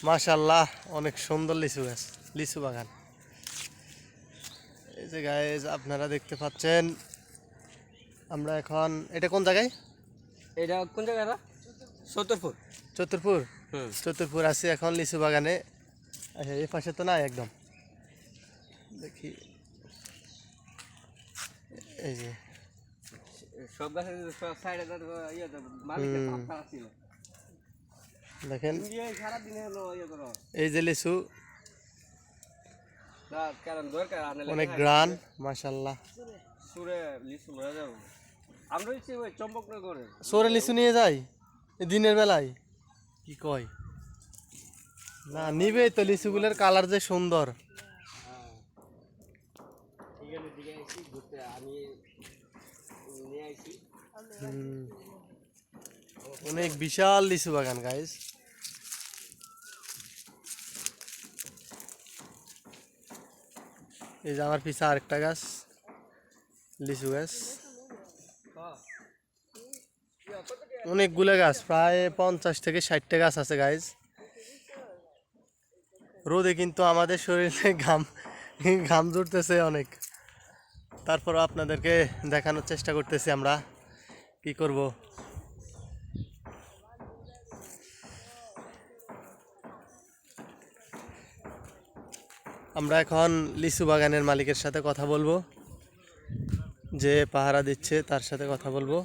মাশাআল্লাহ অনেক সুন্দর লিচু গাছ, লিচু বাগান। এই যে গাইস আপনারা দেখতে পাচ্ছেন, আমরা এখন এটা কোন জায়গায়? এটা কোন জায়গা? সত্তরপুর। চতুরপুর। চতুরপুর আছি এখন লিচু বাগানে। আচ্ছা এই পাশে তো নাই একদম, দেখি এই যে সব গাছের সব সাইডে মালিকের পাপ খারাপ ছিল। দেখেন সারাদিন হলো এই যে লিচু, কারণ দরকার অনেক গ্রান মাশাআল্লাহ। সুরে লিচু হয়ে যাবো। আমরা হচ্ছে ওই চম্পকনগরে সোরে লিচু নিয়ে যাই এই দিনের বেলায়, কি কয় না নিবে তো, লিচুগুলোর কালার যে সুন্দর। অনেক বিশাল লিচু বাগান গাইস। এই যে আমার পিছে আরেকটা গাছ, লিচু গাছ, অনেকগুলো গাছ, প্রায় 50 থেকে 60টা গাছ আছে গাইস। রোদে কিন্তু আমাদের শরীরে ঘাম ঘাম জুড়তেছে অনেক, তারপর আপনাদেরকে দেখানোর চেষ্টা করতেছি আমরা, কি করব। আমরা এখন লিচু বাগানের মালিকের সাথে কথা বলবো, যে পাহারা দিচ্ছে তার সাথে কথা বলবো।